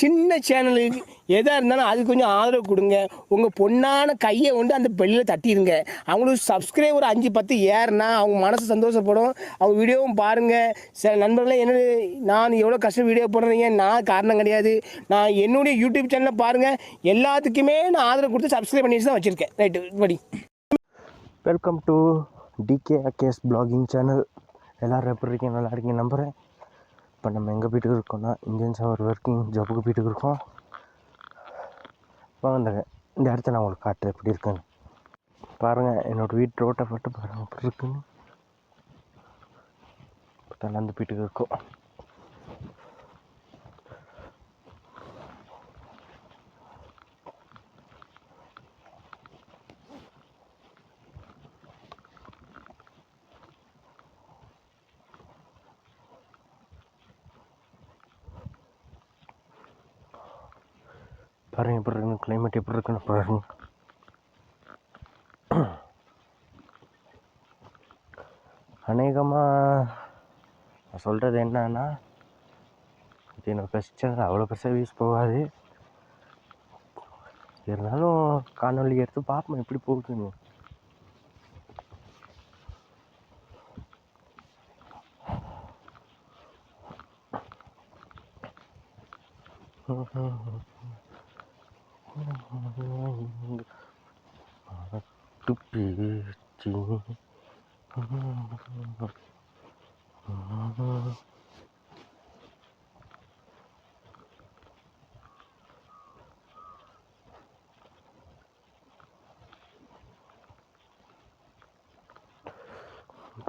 சின்ன சேனலுக்கு எதாக இருந்தாலும் அது கொஞ்சம் ஆதரவு கொடுங்க. உங்கள் பொண்ணான கையை கொண்டு அந்த பெல்லில் தட்டிடுங்க. அவங்களுக்கு சப்ஸ்கிரைபர் 5-10 ஏறுனா அவங்க மனசு சந்தோஷப்படும். அவங்க வீடியோவும் பாருங்கள். சில நண்பர்களே என்ன, நான் எவ்வளோ கஷ்டம் வீடியோ போடுறீங்க, நான் காரணம் கிடையாது. நான் என்னுடைய யூடியூப் சேனலில் பாருங்கள், எல்லாத்துக்குமே நான் ஆதரவு கொடுத்து சப்ஸ்கிரைப் பண்ணிட்டு தான் வச்சுருக்கேன். ரைட்டு படி. Welcome to DKAKS blogging channel. எல்லோரும் எப்படி இருக்கீங்க? நல்லா இருக்கீங்க நம்புகிறேன். இப்போ நம்ம எங்கே போய்ட்டு இருக்கோம்னா, இந்தியன் சவர் ஒர்க்கிங் ஜாபுக்கு போய்ட்டு இருக்கோம். வாங்க இந்த இடத்த நான் உங்களுக்கு காட்டுறேன் எப்படி இருக்குன்னு பாருங்கள். என்னோடய வீட்டு ரோட்டை மட்டும் பாருங்கள் எப்படி இருக்குன்னு. இப்போ நடந்து போய்ட்டு இருக்கோம். பாருங்கள் எப்படி இருக்குன்னு, கிளைமேட் எப்படி இருக்குன்னு பாருங்க. அநேகமாக நான் சொல்கிறது என்னன்னா, இது என்னோட பெஸ்ட் சேனல், அவ்வளோ பெருசாக வியூஸ் போகாது. இருந்தாலும் காணொலி எடுத்து பார்ப்போம் எப்படி போகுதுன்னு.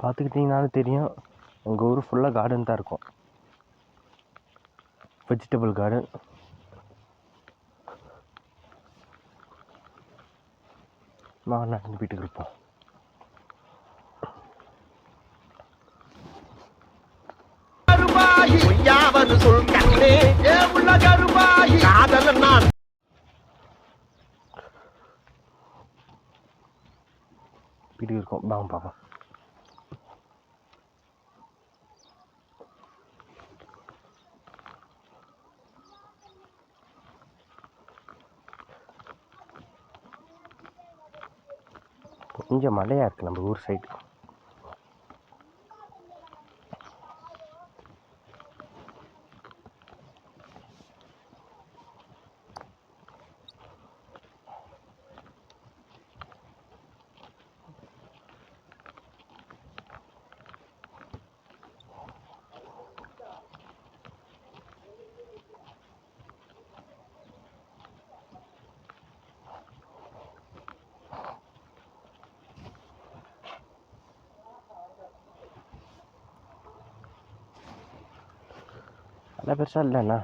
பார்த்துக்கிட்டிங்கனாலும் தெரியும், எங்கள் ஊர் ஃபுல்லாக கார்டன் தான் இருக்கும். Vegetable garden. நான் நடந்து வீட்டுக்கு இருப்போம். வீட்டுக்கு இருக்கோம், வாங்க பார்ப்போம். கொஞ்சம் மழையாக இருக்குது நம்ம ஊர் சைடு. நல்லா பெருசாக இல்லைண்ணா.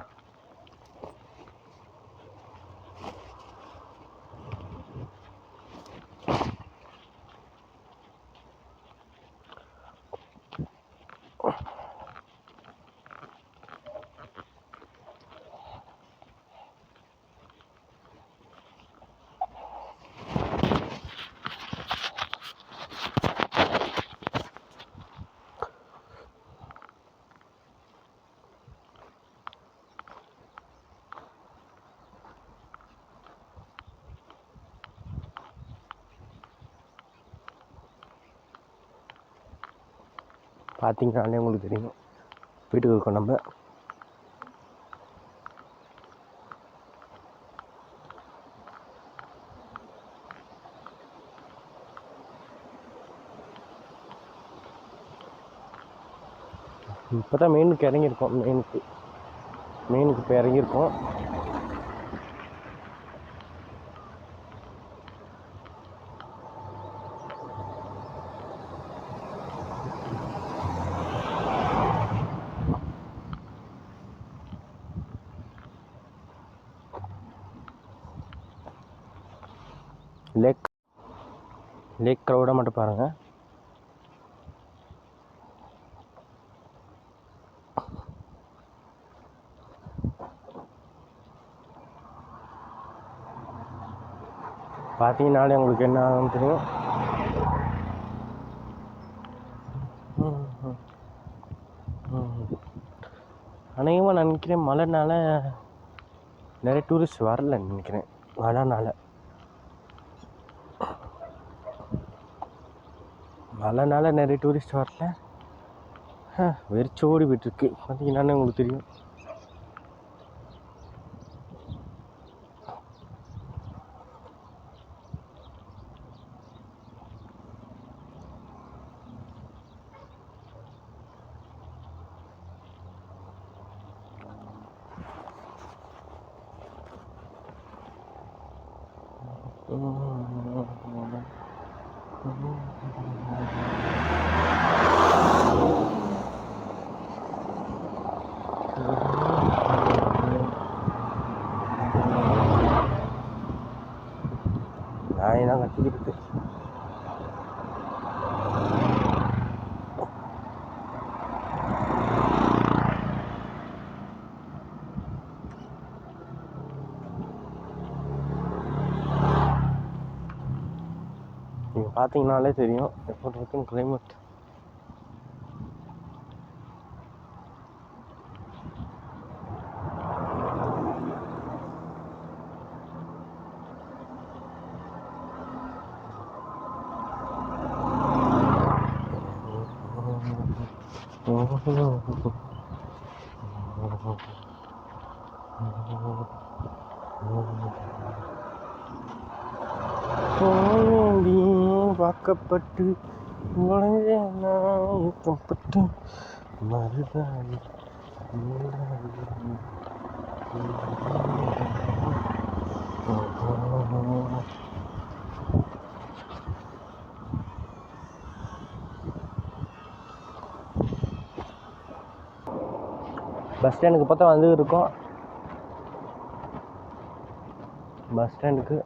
பார்த்தீங்கனாலே உங்களுக்கு தெரியும், வீட்டுக்கு இருக்கோம் நம்ம. இப்போ தான் மெயினுக்கு இறங்கியிருக்கோம். மெயினுக்கு இப்போ இறங்கியிருக்கோம். லேக் க்ரௌடாக மட்டும் பாருங்கள். பார்த்தீங்கன்னாலே உங்களுக்கு என்ன ஆகும்னு தெரியும். அநேகமாக நான் நினைக்கிறேன் மழைனால நிறைய டூரிஸ்ட் வரலன்னு நினைக்கிறேன். மழைனால நிறைய டூரிஸ்ட் வரல. வெறிச்சு ஓடி போயிட்டுருக்கு. பார்த்தீங்கன்னாலே உங்களுக்கு தெரியும். நாயெல்லாம் கட்டிக்கிட்டு நீங்கள் பார்த்தீங்கன்னாலே தெரியும் எப்படி இருக்குன்னு கிளைமேட். வாக்கப்பட்டு ஊக்கப்பட்டு மறுதானி பஸ் ஸ்டாண்டுக்கு பார்த்தா வந்து இருக்கோம். பஸ் ஸ்டாண்டுக்கு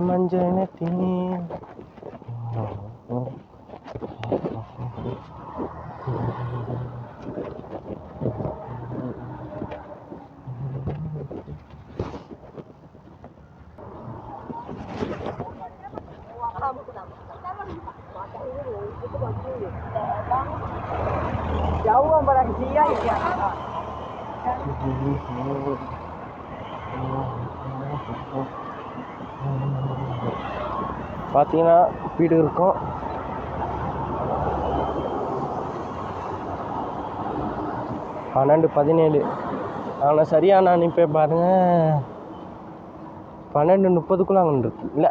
மஞ்சனத்தின் பார்த்தீங்கன்னா வீடு இருக்கும். பன்னெண்டு 17 ஆனால் சரியாக நான் இப்போ பாருங்கள் 12:30 அங்கே இருக்கு. இல்லை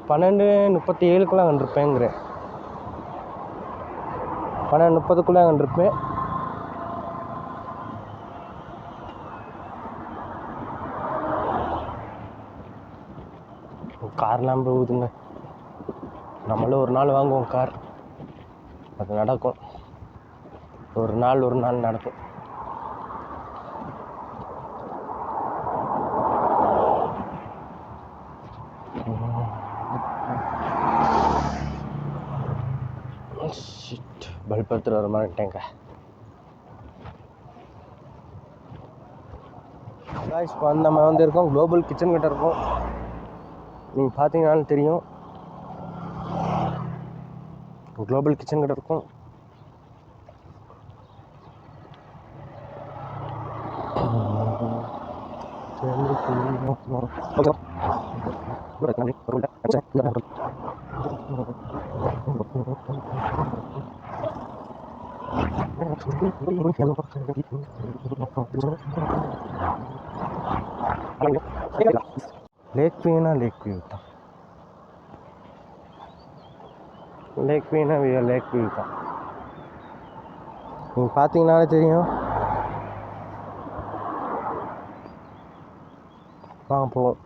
12:37 அங்கே இருப்பேங்கிறேன். 12:30 அங்கே இருப்பேன். கார்லாம் போகுதுங்க. நம்மளும் ஒரு நாள் வாங்குவோம் கார். அது நடக்கும். ஒரு நாள் நடக்கும். பல்ப் எடுத்துகிட்டு வர மாதிரிட்டேங்க. இப்போ நம்ம இருக்கோம் குளோபல் கிச்சன் கிட்ட இருக்கோம். நீங்கள் பார்த்தீங்கன்னாலும் தெரியும். குளோபல் கிச்சன் கிட்ட இருக்கும். லேக் வியூனா லேக் வியூ தான். லேக் வியூனா லேக் வியூ தான். நீங்கள் பார்த்தீங்கன்னாலே தெரியும். வாங்க போவோம்.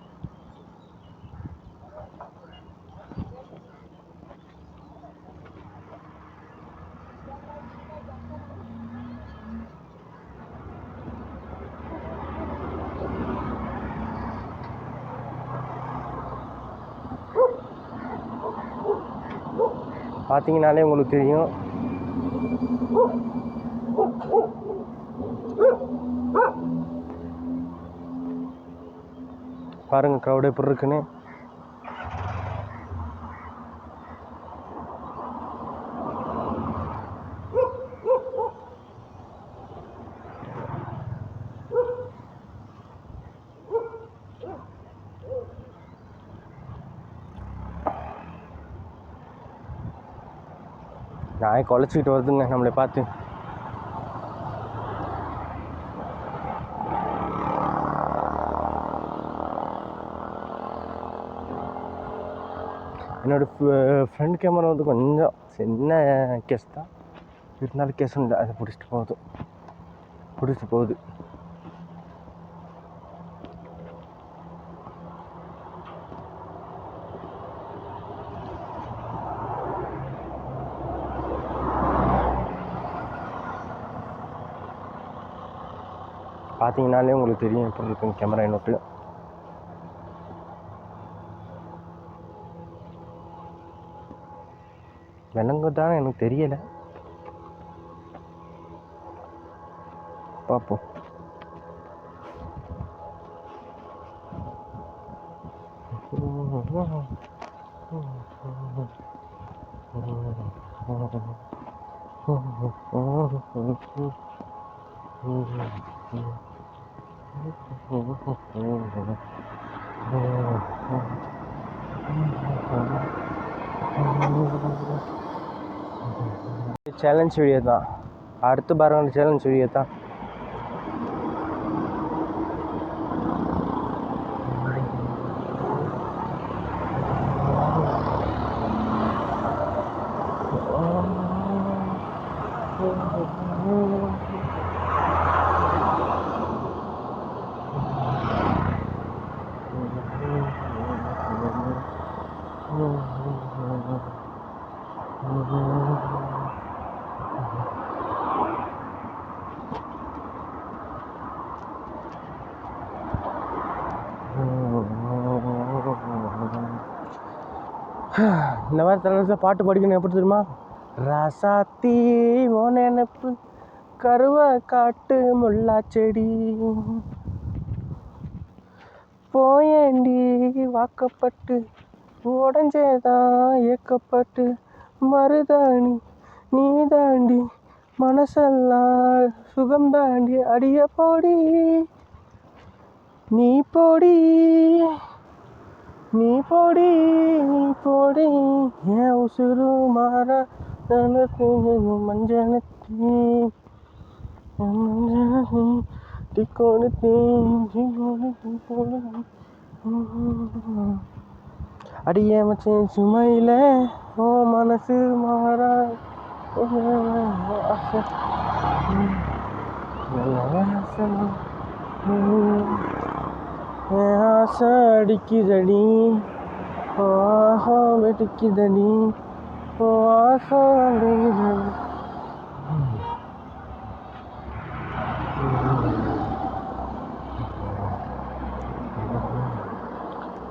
பார்த்தீங்கனாலே உங்களுக்கு தெரியும். பாருங்கள் க்ரௌட் எப்படி இருக்குன்னு. நாய் குலைச்சிக்கிட்டு வருதுங்க நம்மளை பார்த்து. என்னோடய ஃப்ரண்ட் கேமரா வந்து கொஞ்சம் சின்ன கேஸ் தான், இருந்தாலும் கேஸ் இல்லை, அதை பிடிச்சிட்டு போகுது. பார்த்தீங்கனாலே உங்களுக்கு தெரியும் எப்படி இருக்குங்க கேமரா நோட்டு. விலங்குதான் எனக்கு தெரியலை, பார்ப்போம். சேலஞ்ச் வீடியோ தான், அடுத்து பாருங்க சேலஞ்ச் வீடியோ தான். இந்த மாதிரி தலைவரத்தில் பாட்டு படிக்கணும் எப்படி தெரியுமா? ராசாத்தி ஓ நினப்பு கருவ காட்டு முல்லா செடி போயேண்டி வாக்கப்பட்டு உடஞ்சேதான் ஏக்கப்பட்டு மருதாணி நீ தாண்டி மனசெல்லாம் சுகம் தாண்டி அடிய போடி நீ போடி நீ போடி நீ போடி என் உசுறு மாற மஞ்சனத்தி அடிய மச்சேன் சுமையில ஓ மனசு மாற ஆசை அடிக்குதடி ஓ ஆசை வெடிக்குதடி ஓ ஆசை அடிக்குதடி.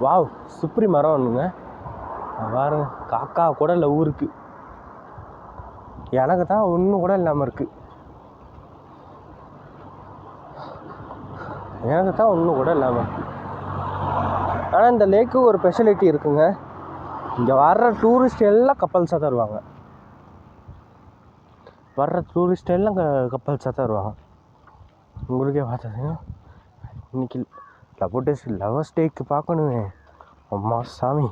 வாவ், சுப்ரி மரம் ஒன்றுங்க பாருங்க. காக்கா கூட இல்லை ஊருக்கு, எனக்கு தான் ஒன்றும் கூட இல்லாமல் இருக்குது. எனக்கு தான் ஒன்றும் கூட இல்லாமல் இருக்குது. ஆனால் இந்த லேக்கு ஒரு ஸ்பெஷாலிட்டி இருக்குங்க, இங்கே வர்ற டூரிஸ்ட் எல்லாம் கப்பல்ஸாக தான் வருவாங்க. டூரிஸ்ட் எல்லாம் கப்பல்ஸாக தான் வருவாங்க. உங்களுக்கே பார்த்தீங்கன்னா இன்னைக்கு லவர்ஸ் டேக்கு பார்க்கணுமே, அம்மா சாமி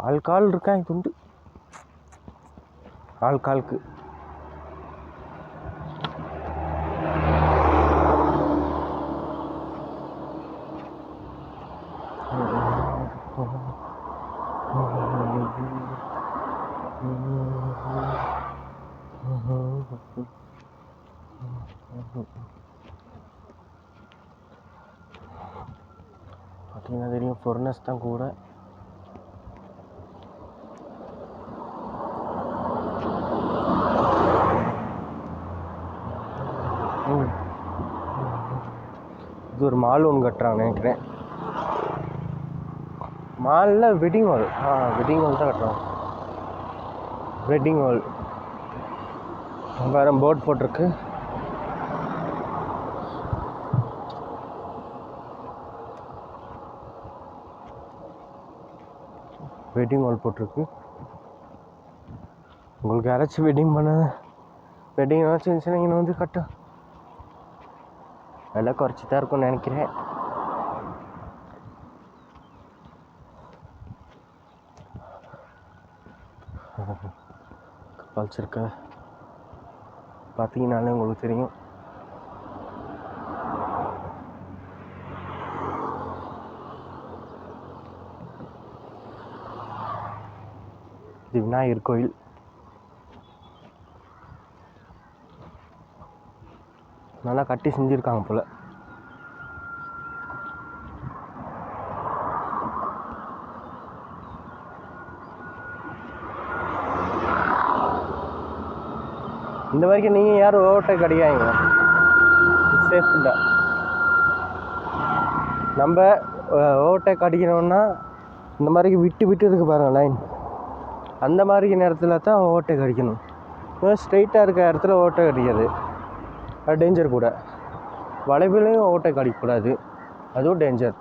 ஆள்கால் இருக்காங்க துண்டு ஆள்காலுக்கு. பார்த்தீங்கன்னா தெரியும், ஃபொர்னஸ் தான் கூட. இது ஒரு மால் ஒன்று கட்டுறாங்க நினைக்கிறேன். மாலில் வெட்டிங் ஹால், வெட்டிங் ஹால் தான் கட்டுறாங்க. வெட்டிங் ஹால் வேறு போர்ட் போட்டிருக்கு. வெட்டிங் ஹால் போட்டிருக்கு. உங்களுக்கு யாராச்சும் வெட்டிங் ஏதாச்சும் இருந்துச்சுன்னா இங்கே வந்து கட்டும் விலை குறைச்சி தான் இருக்கும்னு நினைக்கிறேன். கப்பல்ஸ் இருக்க பார்த்தீங்கன்னாலே உங்களுக்கு தெரியும். இது விநாயகர் கோயில். நல்லா கட்டி செஞ்சுருக்காங்க போல். இந்த வரைக்கும் நீங்கள் யாரும் ஓவர்டேக் அடிக்காங்க, சேஃப் இல்லை. நம்ம ஓவர்டேக் அடிக்கணும்னா இந்த மாதிரி விட்டு விட்டு இருக்கு பாருங்கள் லைன், அந்த மாதிரி நேரத்தில் தான் ஓவர்டேக் அடிக்கணும். ஸ்ட்ரைட்டாக இருக்க இடத்துல ஓவர்டேக் அடிக்காது, அது டேஞ்சர் கூட. வளைவுலையும் ஓவர்டேக் அடிக்கக்கூடாது, அதுவும் டேஞ்சர்.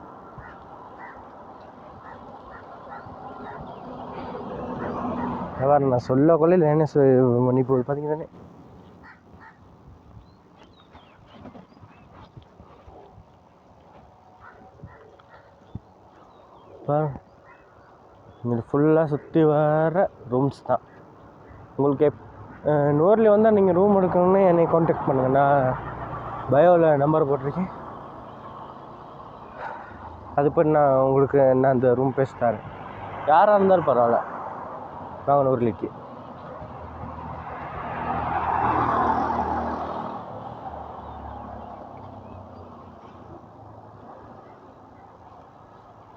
வேறு நான் சொல்ல கொள்ள லேனே பண்ணி போகுது பார்த்தீங்கன்னானே. இங்கே ஃபுல்லாக சுற்றி வர ரூம்ஸ் தான். உங்களுக்கு நூர்லி வந்தால் நீங்கள் ரூம் எடுக்கணுன்னு என்னை காண்டாக்ட் பண்ணுங்கள். நான் பயோவில் நம்பர் போட்டிருக்கேன், அது போய் நான் உங்களுக்கு அந்த ரூம் பேசி தரேன். யாராக இருந்தாலும் பரவாயில்ல, வாங்க நூர்லிக்கு.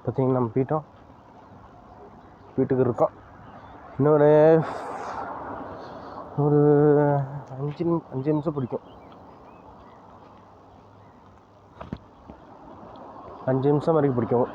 பார்த்தீங்கன்னா நம்ம வீட்டுக்கு இருக்கோம். இன்னொரு 5 நிமிஷம் பிடிக்கும். 5 நிமிஷம் வரைக்கும் பிடிக்கும்.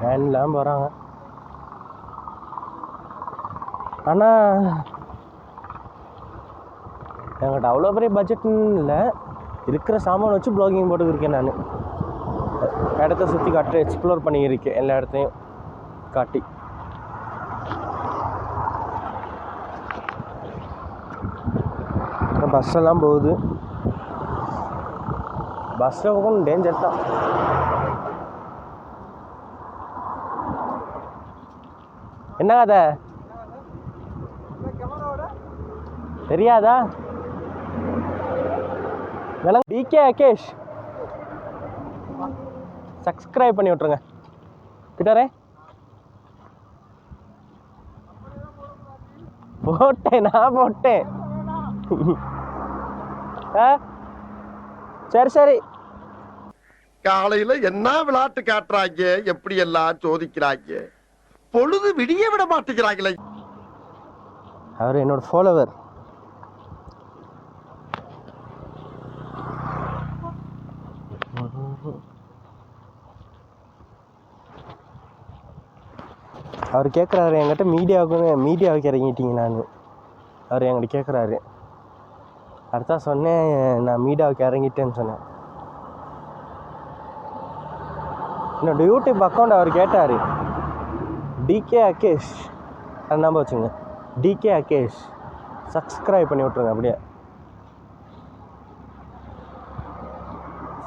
வேன்லாம் வராங்க. ஆனால் என்கிட்ட அவ்வளோ பெரிய பட்ஜெட்னு இல்லை, இருக்கிற சாமான் வச்சு ப்ளாகிங் போட்டுக்கிருக்கேன். நான் இடத்த சுற்றி காட்டு எக்ஸ்ப்ளோர் பண்ணியிருக்கேன், எல்லா இடத்தையும் காட்டி. பஸ்ஸெல்லாம் போகுது, பஸ்ஸில் போகணும் டேஞ்சர் தான். என்ன கதை தெரியாதா? டிகே அகேஷ் சப்ஸ்கிரைப் பண்ணி விட்ருங்க. கிட்டாரே போட்டேன், நான் போட்டேன். சரி காலையில என்ன விளையாட்டு காட்டுறாங்க, எப்படி எல்லாம் சோதிக்கிறாங்க, பொழுது விடிய விட மாட்டேங்கிறாங்களே. அவர் என்னோட ஃபாலோவர். அவர் கேட்குறாரு என்கிட்ட மீடியாவுக்கு இறங்கிட்டீங்க. அவர் என்கிட்ட கேட்குறாரு. அடுத்தா சொன்னேன் நான் மீடியாவுக்கு இறங்கிட்டேன்னு சொன்னேன். என்னோட யூடியூப் அக்கௌண்ட் அவர் கேட்டார். டிகே அகேஷ் அது நம்ப வச்சுங்க, டிகே அகேஷ் சப்ஸ்கிரைப் பண்ணி விட்ருங்க. அப்படியே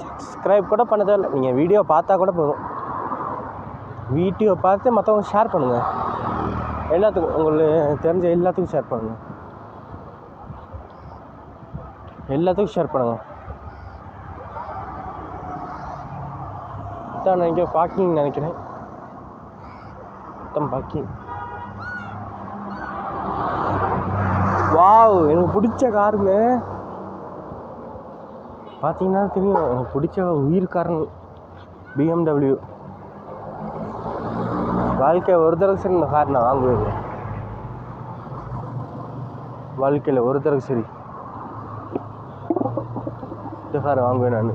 சப்ஸ்கிரைப் கூட பண்ண தேவையில்லை, நீங்கள் வீடியோ பார்த்தா கூட போதும். வீடியோ பார்த்து மற்றவங்க ஷேர் பண்ணுங்கள், எல்லாத்துக்கும் உங்களுக்கு தெரிஞ்ச எல்லாத்துக்கும் ஷேர் பண்ணுங்கள், எல்லாத்துக்கும் ஷேர் பண்ணுங்கள். தான் நினைக்கிறேன் பார்க்கிங் நினைக்கிறேன், மொத்தம் பார்க்கிங். வாவ், எனக்கு பிடிச்ச காருங்க பார்த்தீங்கன்னா தெரியும். எனக்கு பிடிச்ச உயிர்காரன் BMW. வாழ்க்கை ஒரு தடவை சரி இந்த கார் நான் வாங்குவேங்க. வாழ்க்கையில் ஒரு தடவை சரி இந்த கார் வாங்குவேன் நான்.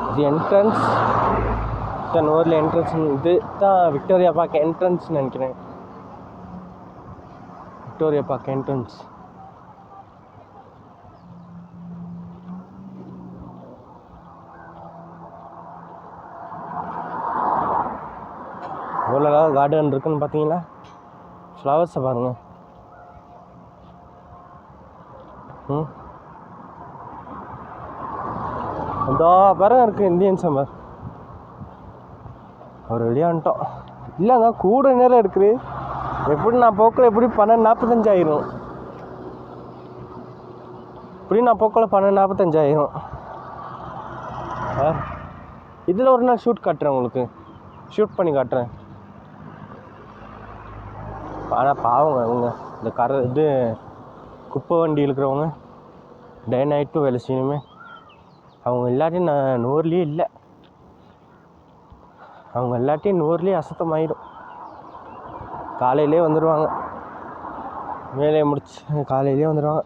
இது என்ட்ரன்ஸ் ஊரில் என்ட்ரன்ஸ். இது தான் விக்டோரியா பார்க் என்ட்ரன்ஸ் நினைக்கிறேன். Victoria park entrance. எவ்வளோ கார்டன் இருக்குன்னு பார்த்தீங்களா? ஃப்ளவர்ஸை பாருங்கள். அந்த பாருங்க இருக்குது இந்தியன் சம்மர். ஒரு வெளியாண்டோம் இல்லைங்க, கூட நேரம் இருக்குது. எப்படி நான் போக்கில் எப்படி 12:45 ஆயிரும். இப்படி நான் போக்கில் 12:45 ஆயிரும். இதில் ஒரு நாள் ஷூட் காட்டுறேன், உங்களுக்கு ஷூட் பண்ணி காட்டுறேன். ஆனால் பாவங்க அவங்க இந்த இது குப்பை வண்டி இருக்கிறவங்க டே நைட்டும் வேலை செய்யணுமே. அவங்க எல்லாத்தையும் நான் நூறுலேயே இல்லை. அவங்க எல்லாத்தையும் நூறுலேயே அசுத்தமாயிடும். காலையிலே வந்துடுவாங்க, வேலையை முடிச்சு காலையிலே வந்துடுவாங்க.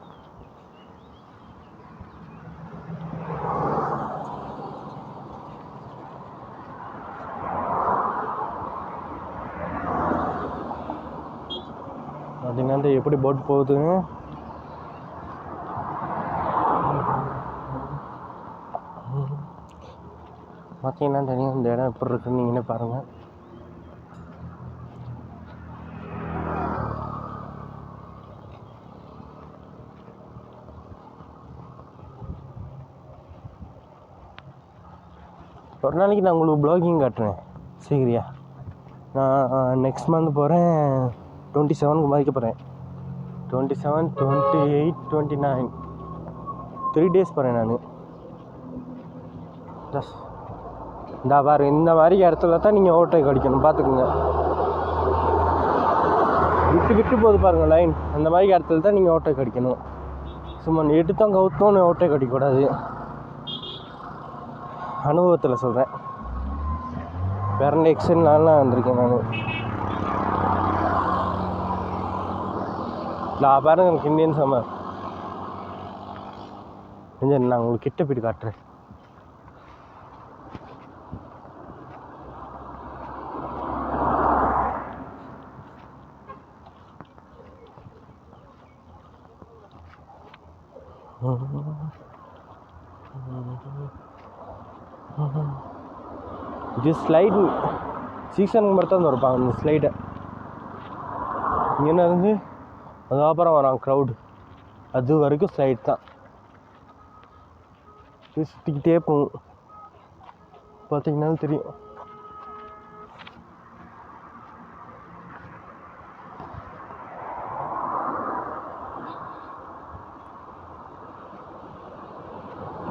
பார்த்தீங்கன்னா எப்படி போட் போகுதுங்க. பார்த்தீங்கன்னா தெரியும் இந்த இடம் எப்படி இருக்குன்னு நீங்களே பாருங்கள். ஒரு நாளைக்கு நான் உங்களுக்கு ப்ளாகிங் காட்டுறேன் சரியா? நான் நெக்ஸ்ட் மந்த் போகிறேன், 27க்கு மதிக்க போகிறேன். 27, 28, 29 3 days போகிறேன் நான். இந்த பாரு இந்த மாதிரி இடத்துல தான் நீங்கள் ஓவர்டேக் அடிக்கணும், பார்த்துக்குங்க. விட்டு விட்டு போது பாருங்கள் லைன், அந்த மாதிரி இடத்துல தான் நீங்கள் ஓவர்டேக் அடிக்கணும். சும்மா எடுத்தோம் கவுத்தோன்னு ஓவர்டேக் அடிக்கக்கூடாது. அனுபவத்தில் சொல்கிறேன். வேற எக்ஸன்லாம் வந்திருக்கேன் நான் பாருங்க எனக்கு இந்தியன் சம்மர். நான் உங்களுக்கு கிட்ட போய்ட்டு காட்டுறேன். இது ஸ்லைடு சீசனுக்கு மட்டும் தான் இருப்பாங்க இந்த ஸ்லைடை. இங்கே இருந்து அதுக்கப்புறம் வரான் க்ரௌடு, அது வரைக்கும் ஸ்லைட் தான். இது சுற்றிக்கிட்டே போகும், பார்த்தீங்கன்னாலும் தெரியும்.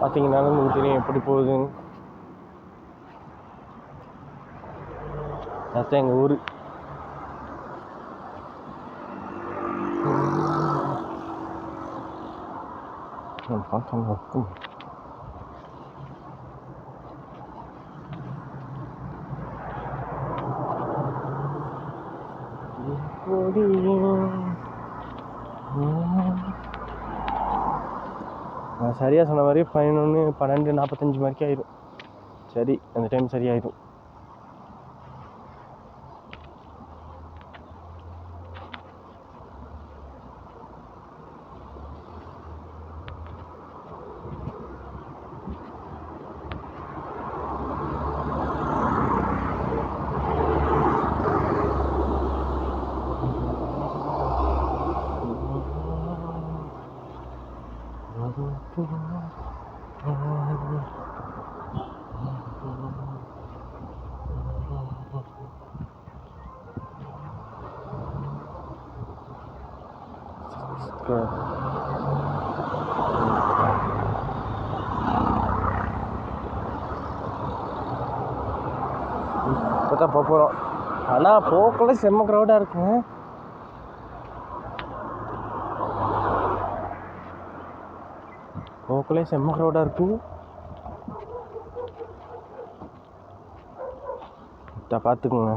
பார்த்தீங்கன்னாலும் உங்களுக்கு தெரியும் எப்படி போகுதுன்னு. அதுதான் எங்கள் ஊர். பார்க்க நான் சரியாக சொன்ன மாதிரி 11, 12:45 வரைக்கும் ஆயிடும். சரி, அந்த டைம் சரியாயிடும். இப்போ தான் போகிறோம். ஆனால் போக்குள்ள செம்ம க்ரௌடாக இருக்குங்க. போக்குள்ளே செம்ம ரோடாக இருக்குது. பார்த்துக்குங்க.